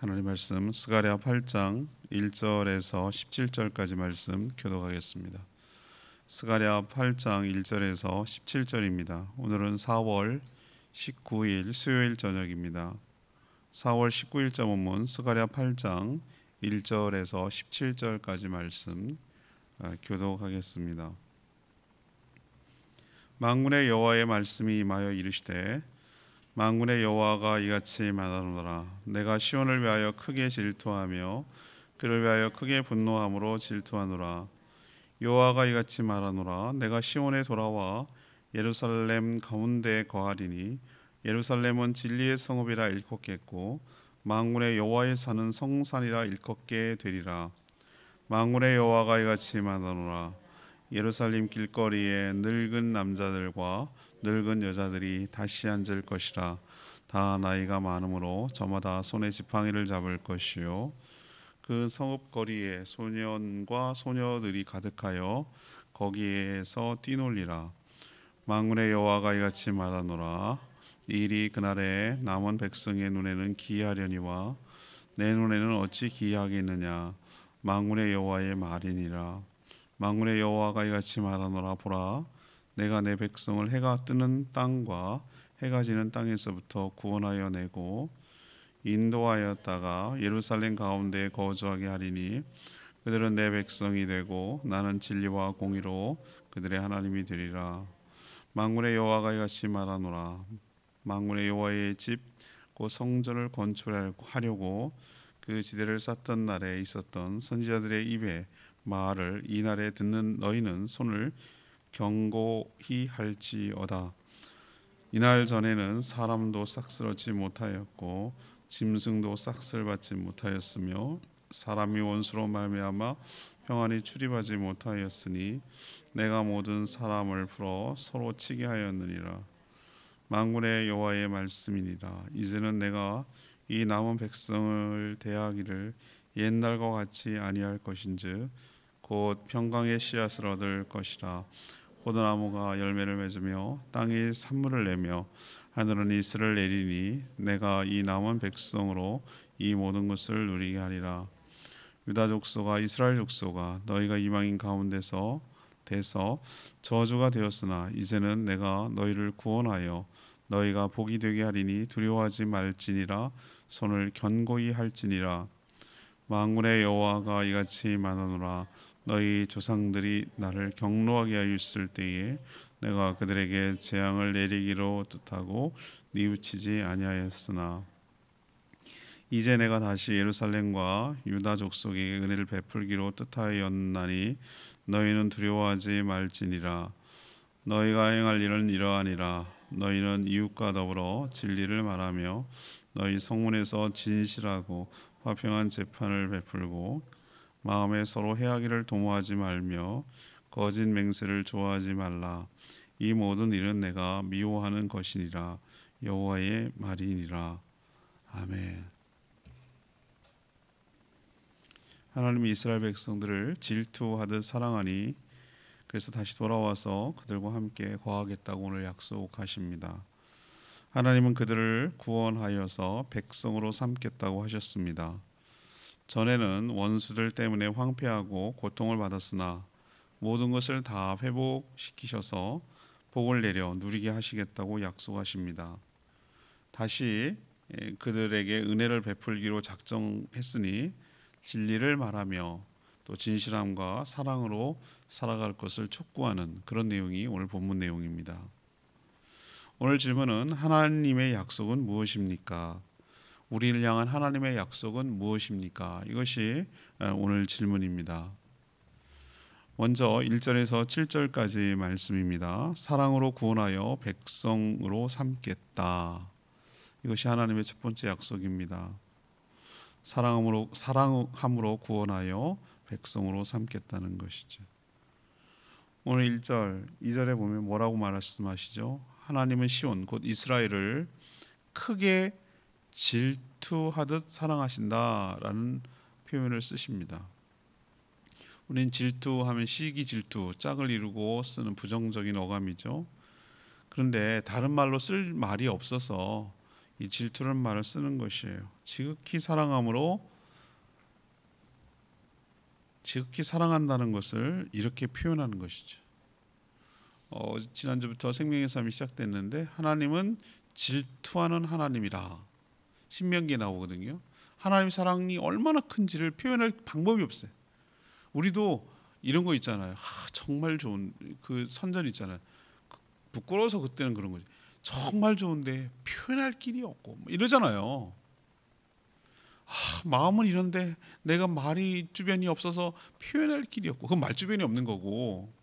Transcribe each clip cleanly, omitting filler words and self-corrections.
하나님 말씀 스가랴 8장 1절에서 17절까지 말씀 교독하겠습니다. 스가랴 8장 1절에서 17절입니다. 오늘은 4월 19일 수요일 저녁입니다. 4월 19일자 본문 스가랴 8장 1절에서 17절까지 말씀 교독하겠습니다. 만군의 여호와의 말씀이 임하여 이르시되 만군의 여호와가 이같이 말하노라. 내가 시온을 위하여 크게 질투하며 그를 위하여 크게 분노함으로 질투하노라. 여호와가 이같이 말하노라. 내가 시온에 돌아와 예루살렘 가운데 거하리니 예루살렘은 진리의 성읍이라 일컫겠고 만군의 여호와의 산은 성산이라 일컫게 되리라. 만군의 여호와가 이같이 말하노라. 예루살렘 길거리에 늙은 남자들과 늙은 여자들이 다시 앉을 것이라. 다 나이가 많으므로 저마다 손에 지팡이를 잡을 것이요 그 성읍 거리에 소년과 소녀들이 가득하여 거기에서 뛰놀리라. 만군의 여호와가 이같이 말하노라. 이 일이 그날에 남은 백성의 눈에는 기이하려니와 내 눈에는 어찌 기이하겠느냐. 만군의 여호와의 말이니라. 만군의 여호와가 이같이 말하노라. 보라, 내가 내 백성을 해가 뜨는 땅과 해가 지는 땅에서부터 구원하여 내고 인도하였다가 예루살렘 가운데 거주하게 하리니 그들은 내 백성이 되고 나는 진리와 공의로 그들의 하나님이 되리라. 만군의 여호와가 이같이 말하노라. 만군의 여호와의 집 곧 성전을 건축하려고 그 지대를 쌓던 날에 있었던 선지자들의 입에 말을 이 날에 듣는 너희는 손을 경고히 할지어다. 이날 전에는 사람도 싹쓸어지 못하였고 짐승도 싹쓸 받지 못하였으며 사람이 원수로 말미암아 평안히 출입하지 못하였으니 내가 모든 사람을 풀어 서로 치게 하였느니라. 만군의 여호와의 말씀이니라. 이제는 내가 이 남은 백성을 대하기를 옛날과 같이 아니할 것인즉 곧 평강의 씨앗을 얻을 것이라. 포도나무가 열매를 맺으며 땅이 산물을 내며 하늘은 이슬을 내리니 내가 이 남은 백성으로 이 모든 것을 누리게 하리라. 유다 족속아 이스라엘 족속아 너희가 이방인 가운데서 저주가 되었으나 이제는 내가 너희를 구원하여 너희가 복이 되게 하리니 두려워하지 말지니라. 손을 견고히 할지니라. 만군의 여호와가 이같이 말하노라. 너희 조상들이 나를 경노하게 하였을 때에 내가 그들에게 재앙을 내리기로 뜻하고 뉘우치지 아니하였으나 이제 내가 다시 예루살렘과 유다 족속에게 은혜를 베풀기로 뜻하였나니 너희는 두려워하지 말지니라. 너희가 행할 일은 이러하니라. 너희는 이웃과 더불어 진리를 말하며 너희 성문에서 진실하고 화평한 재판을 베풀고 마음에 서로 해하기를 도모하지 말며 거짓 맹세를 좋아하지 말라. 이 모든 일은 내가 미워하는 것이니라. 여호와의 말이니라. 아멘. 하나님이 이스라엘 백성들을 질투하듯 사랑하니 그래서 다시 돌아와서 그들과 함께 거하겠다고 오늘 약속하십니다. 하나님은 그들을 구원하여서 백성으로 삼겠다고 하셨습니다. 전에는 원수들 때문에 황폐하고 고통을 받았으나 모든 것을 다 회복시키셔서 복을 내려 누리게 하시겠다고 약속하십니다. 다시 그들에게 은혜를 베풀기로 작정했으니 진리를 말하며 또 진실함과 사랑으로 살아갈 것을 촉구하는 그런 내용이 오늘 본문 내용입니다. 오늘 질문은 하나님의 약속은 무엇입니까? 우리를 향한 하나님의 약속은 무엇입니까? 이것이 오늘 질문입니다. 먼저 1절에서 7절까지 말씀입니다. 사랑으로 구원하여 백성으로 삼겠다. 이것이 하나님의 첫 번째 약속입니다. 사랑함으로 구원하여 백성으로 삼겠다는 것이죠. 오늘 1절, 2절에 보면 뭐라고 말씀하시죠? 하나님은 시온 곧 이스라엘을 크게 질투하듯 사랑하신다라는 표현을 쓰십니다. 우리는 질투하면 시기 질투, 짝을 이루고 쓰는 부정적인 어감이죠. 그런데 다른 말로 쓸 말이 없어서 이 질투라는 말을 쓰는 것이에요. 지극히 사랑함으로, 지극히 사랑한다는 것을 이렇게 표현하는 것이죠. 지난주부터 생명의 삶이 시작됐는데 하나님은 질투하는 하나님이라 신명기에 나오거든요. 하나님 사랑이 얼마나 큰지를 표현할 방법이 없어요. 우리도 이런 거 있잖아요. 정말 좋은 그 선전 있잖아요. 부끄러워서 그때는 그런 거지. 정말 좋은데 표현할 길이 없고 이러잖아요. 마음은 이런데 내가 말이 주변이 없어서 표현할 길이 없고, 그건 말 주변이 없는 거고,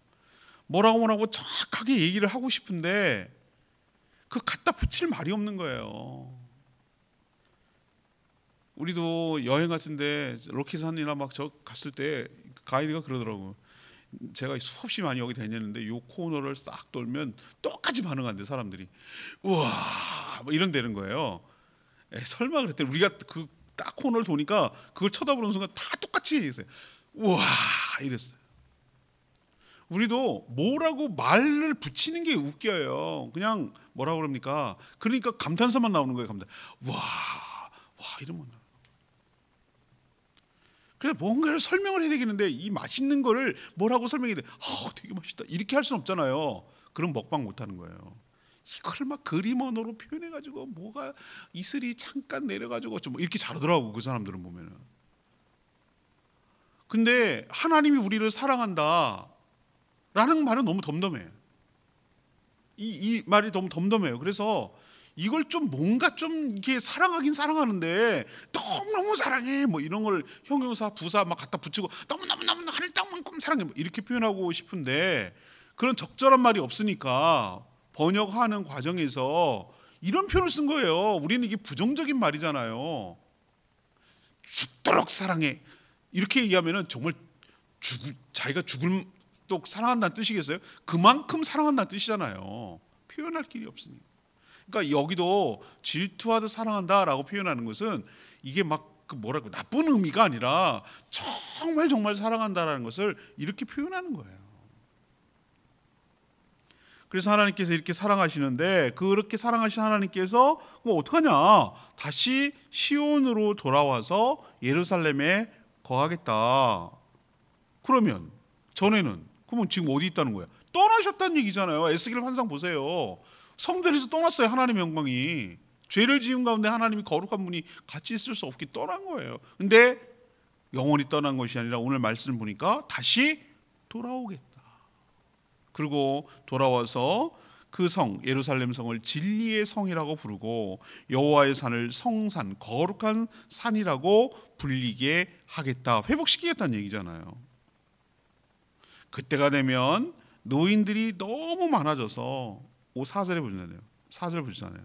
뭐라고 정확하게 얘기를 하고 싶은데 그 갖다 붙일 말이 없는 거예요. 우리도 여행 같은데 로키산이나 막 저 갔을 때 가이드가 그러더라고. 제가 수없이 많이 여기 다녔는데 요 코너를 싹 돌면 똑같이 반응한대 사람들이. 우와 뭐 이런 데는 거예요. 설마 그랬더니 우리가 그 딱 코너를 도니까 그걸 쳐다보는 순간 다 똑같이 얘기했어요. 우와 이랬어요. 우리도 뭐라고 말을 붙이는 게 웃겨요. 그냥 뭐라고 그럽니까? 그러니까 감탄사만 나오는 거예요. 감탄. 와 이러면. 그래서 뭔가를 설명을 해야 되겠는데 이 맛있는 거를 뭐라고 설명해야 돼? 되게 맛있다. 이렇게 할 수는 없잖아요. 그럼 먹방 못 하는 거예요. 이걸 막 그림 언어로 표현해가지고 뭐가 이슬이 잠깐 내려가지고 좀 이렇게 잘하더라고 그 사람들은 보면은. 근데 하나님이 우리를 사랑한다 라는 말은 너무 덤덤해. 이 말이 너무 덤덤해요. 그래서 이걸 좀 뭔가 좀 이렇게 사랑하긴 사랑하는데 너무너무 사랑해 뭐 이런 걸 형용사 부사 막 갖다 붙이고 너무너무 하늘 땅만큼 사랑해 뭐 이렇게 표현하고 싶은데 그런 적절한 말이 없으니까 번역하는 과정에서 이런 표현을 쓴 거예요. 우리는 이게 부정적인 말이잖아요. 죽도록 사랑해 이렇게 얘기하면은 정말 자기가 죽을 또 사랑한다는 뜻이겠어요? 그만큼 사랑한다는 뜻이잖아요. 표현할 길이 없으니까. 그러니까 여기도 질투하듯 사랑한다라고 표현하는 것은 이게 막 그 뭐라고 나쁜 의미가 아니라 정말 사랑한다라는 것을 이렇게 표현하는 거예요. 그래서 하나님께서 이렇게 사랑하시는데 그렇게 사랑하신 하나님께서 그럼 어떡하냐? 다시 시온으로 돌아와서 예루살렘에 거하겠다. 그러면 전에는 그러면 지금 어디 있다는 거야? 떠나셨다는 얘기잖아요. 에스겔 환상 보세요. 성전에서 떠났어요. 하나님의 영광이. 죄를 지은 가운데 하나님이 거룩한 분이 같이 있을 수 없게 떠난 거예요. 근데 영원히 떠난 것이 아니라 오늘 말씀 보니까 다시 돌아오겠다. 그리고 돌아와서 그 성 예루살렘 성을 진리의 성이라고 부르고 여호와의 산을 성산 거룩한 산이라고 불리게 하겠다. 회복시키겠다는 얘기잖아요. 그때가 되면 노인들이 너무 많아져서 4절에 보잖아요. 4절 보잖아요.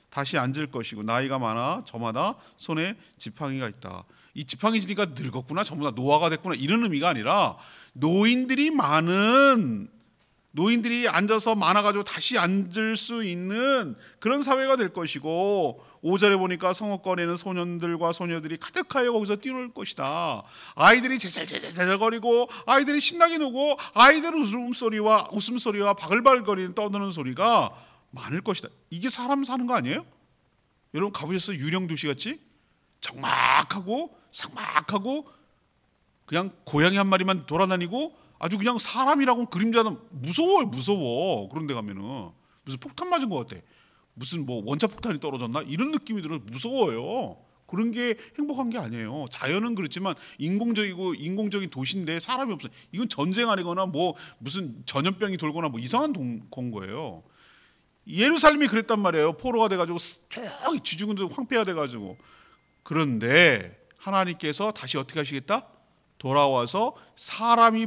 다시 앉을 것이고 나이가 많아 저마다 손에 지팡이가 있다. 이 지팡이 지니까 늙었구나 전부 다 노화가 됐구나 이런 의미가 아니라 노인들이 앉아서 많아가지고 다시 앉을 수 있는 그런 사회가 될 것이고 5절에 보니까 성읍권에는 소년들과 소녀들이 가득하여 거기서 뛰놀 것이다. 아이들이 제잘거리고 아이들이 신나게 놀고 아이들 웃음소리와 바글바글거리는 떠드는 소리가 많을 것이다. 이게 사람 사는 거 아니에요? 여러분 가보셨어요? 유령 도시같이 적막하고 삭막하고 그냥 고양이 한 마리만 돌아다니고 아주 그냥 사람이라고는 그림자는 무서워. 그런 데 가면은 무슨 폭탄 맞은 것 같아. 무슨 뭐 원자폭탄이 떨어졌나 이런 느낌이 들어서 무서워요. 그런 게 행복한 게 아니에요. 자연은 그렇지만 인공적인 도시인데 사람이 없어요. 이건 전쟁 아니거나 뭐 무슨 전염병이 돌거나 뭐 이상한 건 거예요. 예루살렘이 그랬단 말이에요. 포로가 돼가지고 조용히 지중은 황폐화 돼가지고. 그런데 하나님께서 다시 어떻게 하시겠다? 돌아와서 사람이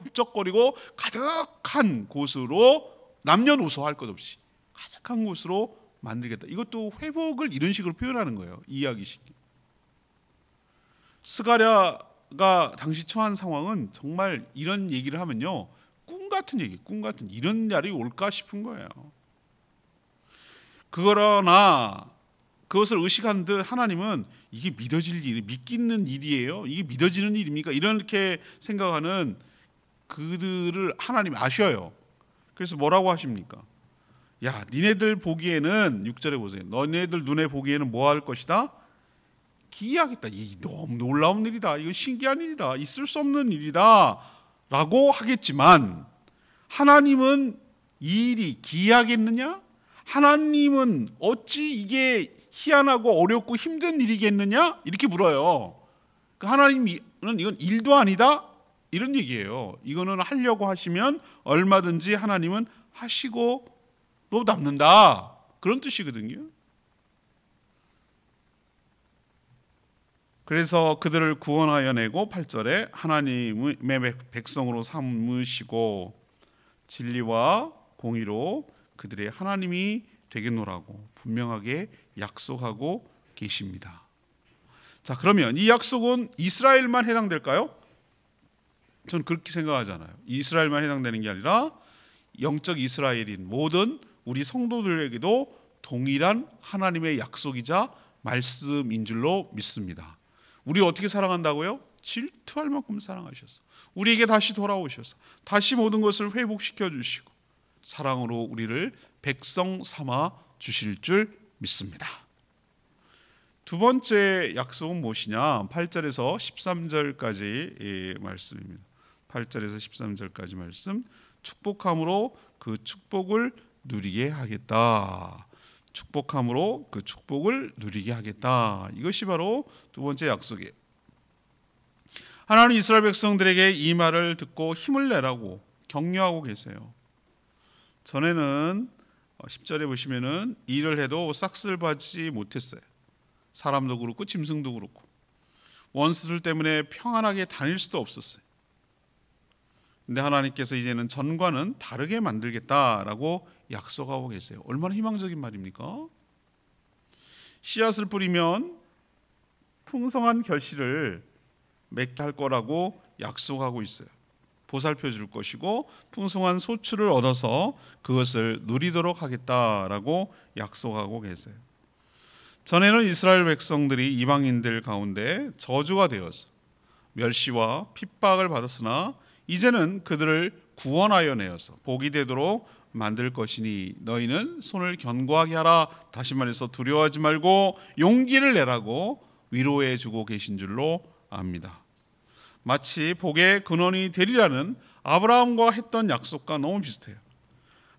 북적거리고 가득한 곳으로 남녀노소 할 것 없이 가득한 곳으로 만들겠다. 이것도 회복을 이런 식으로 표현하는 거예요. 이야기식. 스가랴가 당시 처한 상황은 정말 이런 얘기를 하면요. 꿈 같은 이런 날이 올까 싶은 거예요. 그러나 그것을 의식한 듯 하나님은 이게 믿기는 일이에요? 이게 믿어지는 일입니까? 이렇게 생각하는 그들을 하나님이 아셔요. 그래서 뭐라고 하십니까? 야, 니네들 보기에는 6절에 보세요. 너네들 눈에 보기에는 뭐 할 것이다? 기이하겠다. 이 너무 놀라운 일이다. 이거 신기한 일이다. 있을 수 없는 일이다. 라고 하겠지만 하나님은 이 일이 기이하겠느냐? 하나님은 어찌 이게 희한하고 어렵고 힘든 일이겠느냐? 이렇게 물어요. 하나님은 이건 일도 아니다? 이런 얘기예요. 이거는 하려고 하시면 얼마든지 하나님은 하시고 또 남는다. 그런 뜻이거든요. 그래서 그들을 구원하여 내고 8절에 하나님의 백성으로 삼으시고 진리와 공의로 그들의 하나님이 되겠노라고 분명하게 약속하고 계십니다. 자, 그러면 이 약속은 이스라엘만 해당될까요? 저는 그렇게 생각하잖아요. 이스라엘만 해당되는 게 아니라 영적 이스라엘인 모든 우리 성도들에게도 동일한 하나님의 약속이자 말씀인 줄로 믿습니다. 우리 어떻게 사랑한다고요? 질투할 만큼 사랑하셔서 우리에게 다시 돌아오셔서 다시 모든 것을 회복시켜 주시고 사랑으로 우리를 백성 삼아 주실 줄 믿습니다. 두 번째 약속은 무엇이냐? 8절에서 13절까지 말씀입니다. 8절에서 13절까지 말씀. 축복함으로 그 축복을 누리게 하겠다. 축복함으로 그 축복을 누리게 하겠다. 이것이 바로 두 번째 약속이에요. 하나님 이스라엘 백성들에게 이 말을 듣고 힘을 내라고 격려하고 계세요. 전에는 10절에 보시면은 일을 해도 싹쓸 받지 못했어요. 사람도 그렇고 짐승도 그렇고 원수들 때문에 평안하게 다닐 수도 없었어요. 근데 하나님께서 이제는 전과는 다르게 만들겠다라고 약속하고 계세요. 얼마나 희망적인 말입니까? 씨앗을 뿌리면 풍성한 결실을 맺게 할 거라고 약속하고 있어요. 보살펴 줄 것이고 풍성한 소출을 얻어서 그것을 누리도록 하겠다라고 약속하고 계세요. 전에는 이스라엘 백성들이 이방인들 가운데 저주가 되어서 멸시와 핍박을 받았으나 이제는 그들을 구원하여 내어서 복이 되도록 만들 것이니 너희는 손을 견고하게 하라. 다시 말해서 두려워하지 말고 용기를 내라고 위로해 주고 계신 줄로 압니다. 마치 복의 근원이 되리라는 아브라함과 했던 약속과 너무 비슷해요.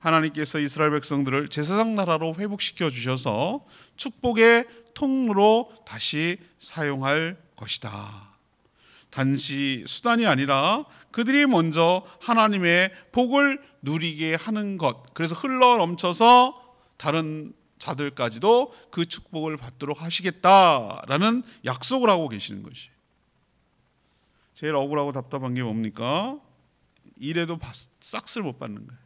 하나님께서 이스라엘 백성들을 제사장 나라로 회복시켜 주셔서 축복의 통로로 다시 사용할 것이다. 단지 수단이 아니라 그들이 먼저 하나님의 복을 누리게 하는 것, 그래서 흘러 넘쳐서 다른 자들까지도 그 축복을 받도록 하시겠다라는 약속을 하고 계시는 것이. 제일 억울하고 답답한 게 뭡니까? 이래도 싹쓸 못 받는 거예요.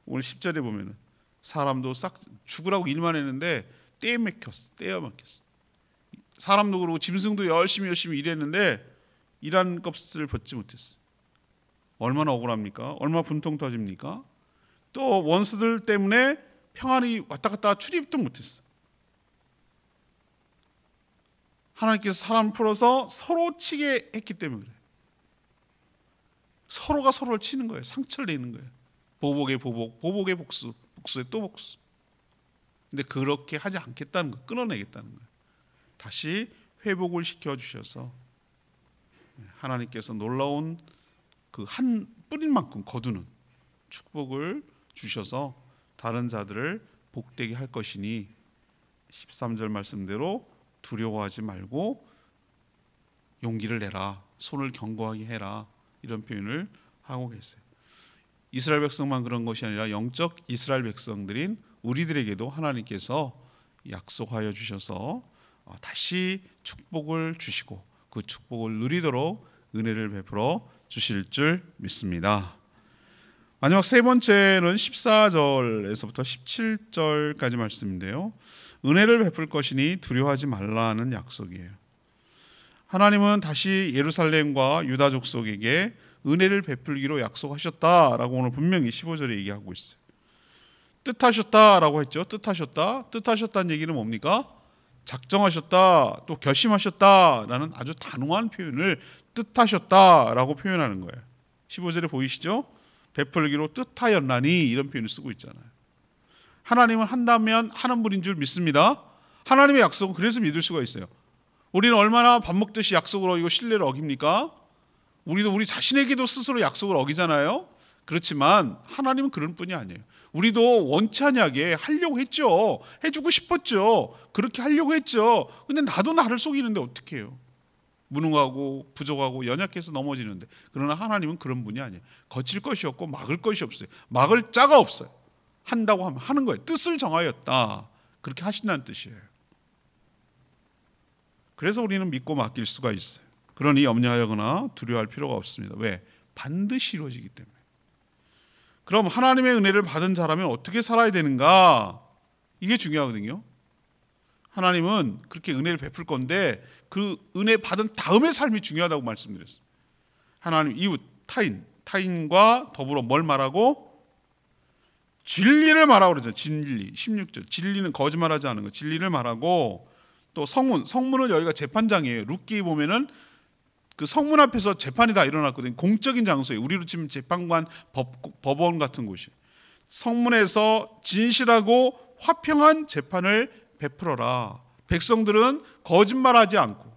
오늘 10절에 보면은 사람도 싹 죽으라고 일만 했는데 떼어 막혔어. 사람도 그러고 짐승도 열심히 일했는데 일한 값을 받지 못했어. 얼마나 억울합니까? 얼마나 분통 터집니까? 또 원수들 때문에 평안히 왔다 갔다 출입도 못했어. 하나님께서 사람 풀어서 서로 치게 했기 때문에 그래. 서로가 서로를 치는 거예요. 상처를 내는 거예요. 보복의 보복, 보복의 복수, 복수의 또 복수. 근데 그렇게 하지 않겠다는 거, 끊어내겠다는 거예요. 다시 회복을 시켜주셔서 하나님께서 놀라운 그 한 뿌린 만큼 거두는 축복을 주셔서 다른 자들을 복되게 할 것이니 13절 말씀대로 두려워하지 말고 용기를 내라, 손을 견고하게 해라, 이런 표현을 하고 계세요. 이스라엘 백성만 그런 것이 아니라 영적 이스라엘 백성들인 우리들에게도 하나님께서 약속하여 주셔서 다시 축복을 주시고 그 축복을 누리도록 은혜를 베풀어 주실 줄 믿습니다. 마지막 세 번째는 14절에서부터 17절까지 말씀인데요. 은혜를 베풀 것이니 두려워하지 말라는 약속이에요. 하나님은 다시 예루살렘과 유다 족속에게 은혜를 베풀기로 약속하셨다라고 오늘 분명히 15절에 얘기하고 있어요. 뜻하셨다라고 했죠. 뜻하셨다는 얘기는 뭡니까? 작정하셨다, 또 결심하셨다라는 아주 단호한 표현을 뜻하셨다라고 표현하는 거예요. 15절에 보이시죠? 베풀기로 뜻하였나니 이런 표현을 쓰고 있잖아요. 하나님은 한다면 하는 분인 줄 믿습니다. 하나님의 약속은 그래서 믿을 수가 있어요. 우리는 얼마나 밥 먹듯이 약속을 어기고 신뢰를 어깁니까? 우리도 우리 자신에게도 스스로 약속을 어기잖아요. 그렇지만 하나님은 그런 분이 아니에요. 우리도 원치 않게 하려고 했죠. 해주고 싶었죠. 그렇게 하려고 했죠. 근데 나도 나를 속이는데 어떻게 해요? 무능하고 부족하고 연약해서 넘어지는데. 그러나 하나님은 그런 분이 아니에요. 거칠 것이 없고 막을 것이 없어요. 막을 자가 없어요. 한다고 하면 하는 거예요. 뜻을 정하였다. 그렇게 하신다는 뜻이에요. 그래서 우리는 믿고 맡길 수가 있어요. 그러니 염려하거나 두려워할 필요가 없습니다. 왜? 반드시 이루어지기 때문에. 그럼 하나님의 은혜를 받은 자라면 어떻게 살아야 되는가? 이게 중요하거든요. 하나님은 그렇게 은혜를 베풀 건데 그 은혜 받은 다음의 삶이 중요하다고 말씀드렸어요. 하나님 이웃, 타인과 더불어 뭘 말하고? 진리를 말하고 그러죠. 진리. 16절. 진리는 거짓말하지 않은 거. 진리를 말하고 또 성문은 여기가 재판장이에요. 룻기 보면은 그 성문 앞에서 재판이 다 일어났거든요. 공적인 장소예요. 우리로 치면 재판관, 법원 같은 곳이. 성문에서 진실하고 화평한 재판을 베풀어라. 백성들은 거짓말하지 않고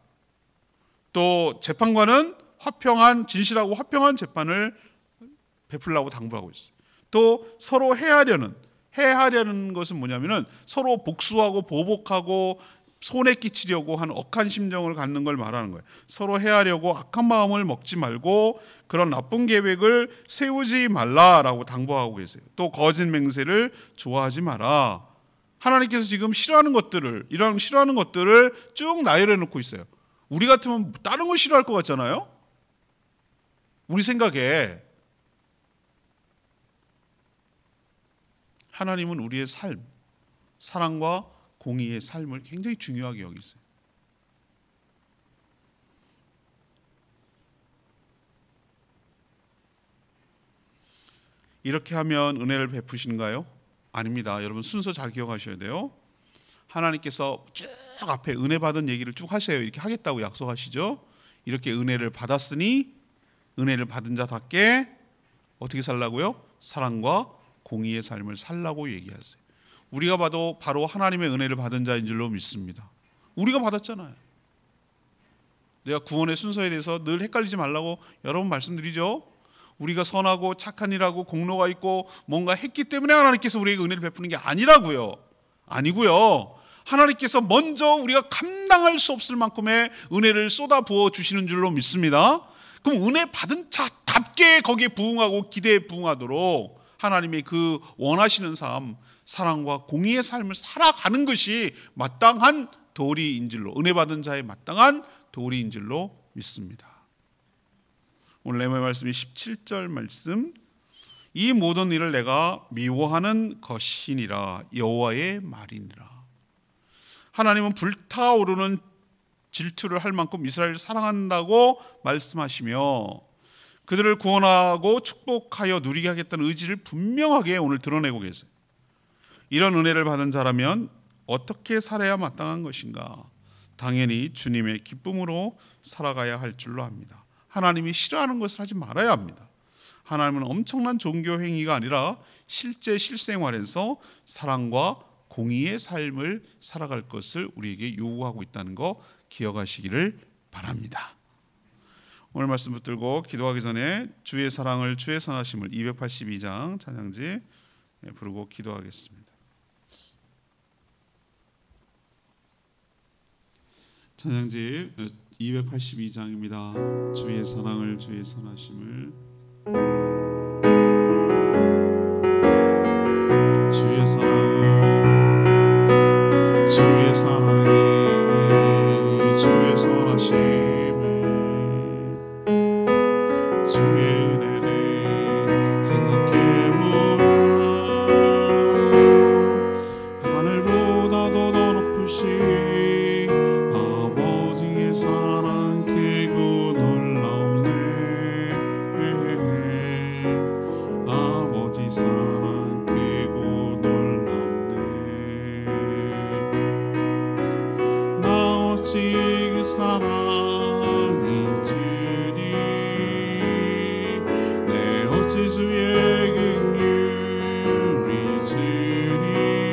또 재판관은 진실하고 화평한 재판을 베풀라고 당부하고 있어요. 또 서로 해하려는 것은 뭐냐면은 서로 복수하고 보복하고 손해 끼치려고 하는 억한 심정을 갖는 걸 말하는 거예요. 서로 해하려고 악한 마음을 먹지 말고 그런 나쁜 계획을 세우지 말라라고 당부하고 계세요. 또 거짓 맹세를 좋아하지 마라. 하나님께서 지금 싫어하는 것들을 쭉 나열해 놓고 있어요. 우리 같으면 다른 거 싫어할 것 같잖아요. 우리 생각에 하나님은 우리의 삶, 사랑과 공의의 삶을 굉장히 중요하게 여기세요. 이렇게 하면 은혜를 베푸신가요? 아닙니다. 여러분 순서 잘 기억하셔야 돼요. 하나님께서 쭉 앞에 은혜 받은 얘기를 쭉 하세요. 이렇게 하겠다고 약속하시죠. 이렇게 은혜를 받았으니 은혜를 받은 자답게 어떻게 살라고요? 사랑과 공의의 삶을 살라고 얘기하세요. 우리가 봐도 바로 하나님의 은혜를 받은 자인 줄로 믿습니다. 우리가 받았잖아요. 내가 구원의 순서에 대해서 늘 헷갈리지 말라고 여러 번 말씀드리죠. 우리가 선하고 착한 일하고 공로가 있고 뭔가 했기 때문에 하나님께서 우리에게 은혜를 베푸는 게 아니고요. 하나님께서 먼저 우리가 감당할 수 없을 만큼의 은혜를 쏟아 부어 주시는 줄로 믿습니다. 그럼 은혜 받은 자답게 거기에 부응하고 기대에 부응하도록 하나님의 그 원하시는 삶, 사랑과 공의의 삶을 살아가는 것이 마땅한 도리인 줄로, 은혜 받은 자의 마땅한 도리인 줄로 믿습니다. 오늘 내용의 말씀이 17절 말씀. 이 모든 일을 내가 미워하는 것이니라. 여호와의 말이니라. 하나님은 불타오르는 질투를 할 만큼 이스라엘을 사랑한다고 말씀하시며 그들을 구원하고 축복하여 누리게 하겠다는 의지를 분명하게 오늘 드러내고 계세요. 이런 은혜를 받은 자라면 어떻게 살아야 마땅한 것인가? 당연히 주님의 기쁨으로 살아가야 할 줄로 압니다. 하나님이 싫어하는 것을 하지 말아야 합니다. 하나님은 엄청난 종교 행위가 아니라 실제 실생활에서 사랑과 공의의 삶을 살아갈 것을 우리에게 요구하고 있다는 거 기억하시기를 바랍니다. 오늘 말씀 붙들고 기도하기 전에 주의 사랑을 주의 선하심을 282장 찬양지 부르고 기도하겠습니다. 찬양지 282장입니다. 주의 사랑을 주의 선하심을 주의 사랑을 주의 사랑이 주의 선하심을 주의 은혜를 생각해보라. 하늘보다도 더 높으신 아버지의 사랑 크고 놀라우네. 아버지 사랑 크고 놀라우네. 나 어찌 그 사랑이 주니 내 어찌 주의 긍휼이 주니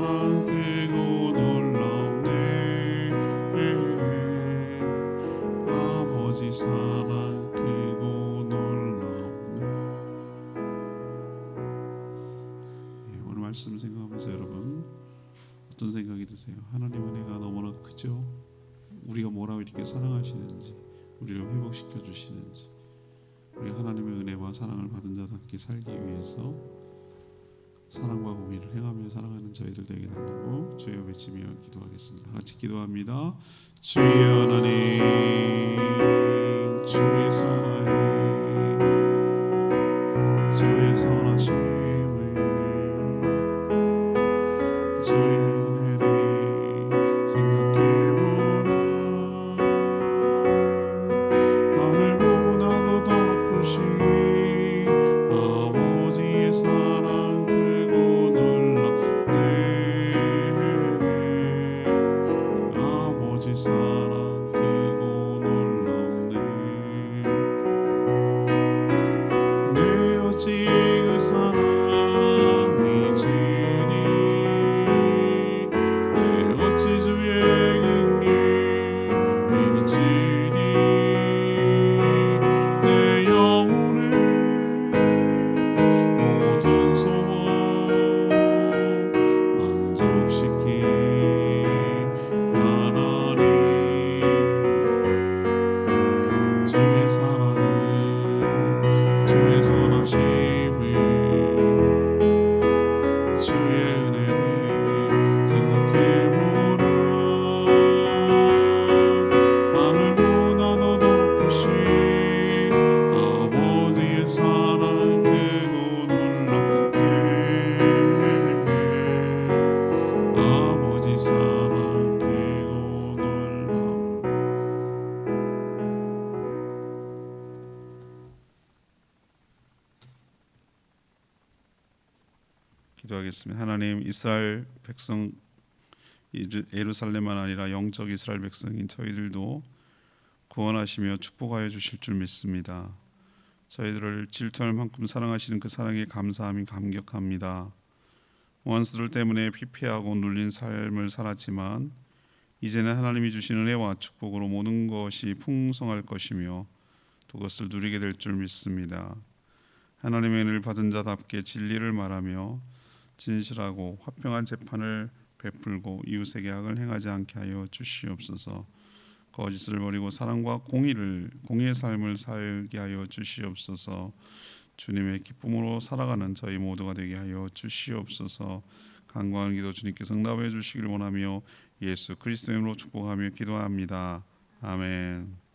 사랑 크고 놀랍네. 아버지 사랑 크고 놀랍네. 오늘 말씀 생각하면서 여러분 어떤 생각이 드세요? 하나님 은혜가 너무나 크죠. 우리가 뭐라고 이렇게 사랑하시는지, 우리를 회복시켜 주시는지, 우리 하나님의 은혜와 사랑을 받은 자답게 살기 위해서 사랑과 공의를 행하며 살아가는 저희들 되게 달라고 주여 외치며 기도하겠습니다. 같이 기도합니다. 주의 하나님, 주의 사랑이, 주의 선하심을, 주의 은혜를 생각해보라. 하늘보다도 더 높으신 아버지의 사랑 크고 놀랍네. 아버지 사랑 크고 놀랍네. 내 어찌 그 사랑이 지니, 내 어찌 주의 긍휼이 지니, 내 영혼의 모든 소원 만족시킨 하나님. 주의 사랑은, 주의 선하심을, 주의 은혜를 생각해보라. 하늘보다도 더 높으신 아버지의 사랑 크고 놀랍네. 아버지 사랑 크고 놀랍네. 기도하겠습니다. 하나님, 이스라엘 백성 예루살렘만 아니라 영적 이스라엘 백성인 저희들도 구원하시며 축복하여 주실 줄 믿습니다. 저희들을 질투할 만큼 사랑하시는 그 사랑에 감사함이 감격합니다. 원수들 때문에 피폐하고 눌린 삶을 살았지만 이제는 하나님이 주신 은혜와 축복으로 모든 것이 풍성할 것이며 또 그것을 누리게 될 줄 믿습니다. 하나님의 은혜를 받은 자답게 진리를 말하며 진실하고 화평한 재판을 베풀고 이웃에게 악을 행하지 않게 하여 주시옵소서. 거짓을 버리고 사랑과 공의의 삶을 살게 하여 주시옵소서. 주님의 기쁨으로 살아가는 저희 모두가 되게 하여 주시옵소서. 간구하는 기도 주님께서 응답해 주시길 원하며 예수 그리스도의 이름으로 축복하며 기도합니다. 아멘.